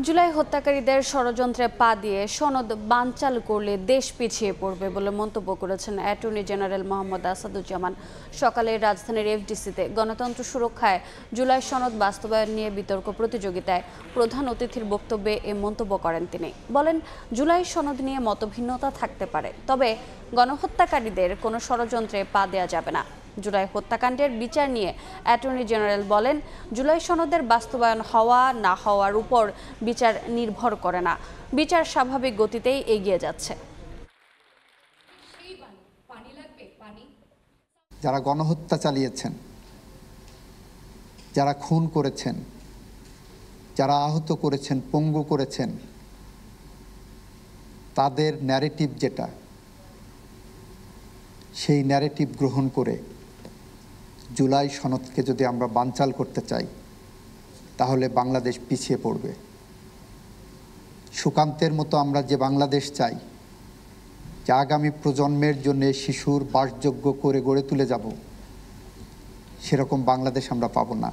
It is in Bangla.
জুলাই হত্যাকারীদের ষড়যন্ত্রে পা দিয়ে সনদ বানচাল করলে দেশ পিছিয়ে পড়বে বলে মন্তব্য করেছেন অ্যাটর্নি জেনারেল মোহাম্মদ আসাদুজ্জামান। সকালে রাজধানীর এফডিসিতে গণতন্ত্র সুরক্ষায় জুলাই সনদ বাস্তবায়ন নিয়ে বিতর্ক প্রতিযোগিতায় প্রধান অতিথির বক্তব্যে এ মন্তব্য করেন তিনি। বলেন, জুলাই সনদ নিয়ে মতভিন্নতা থাকতে পারে, তবে গণহত্যাকারীদের কোনো ষড়যন্ত্রে পা দেওয়া যাবে না। জুলাই হত্যাকাণ্ডের বিচার নিয়ে অ্যাটর্নি জেনারেল বলেন, জুলাই সনদের বাস্তবায়ন হওয়া না হওয়ার উপর বিচার নির্ভর করে না, বিচার স্বাভাবিক গতিতেই এগিয়ে যাচ্ছে। যারা গণহত্যা চালিয়েছেন, যারা খুন করেছেন, যারা আহত করেছেন, পঙ্গু করেছেন, তাদের ন্যারেটিভ যেটা, সেই ন্যারেটিভ গ্রহণ করে জুলাই সনদকে যদি আমরা বানচাল করতে চাই, তাহলে বাংলাদেশ পিছিয়ে পড়বে। সুকান্তের মতো আমরা যে বাংলাদেশ চাই, যে আগামী প্রজন্মের জন্য শিশুর বাসযোগ্য করে গড়ে তুলে যাব, সেরকম বাংলাদেশ আমরা পাবো না।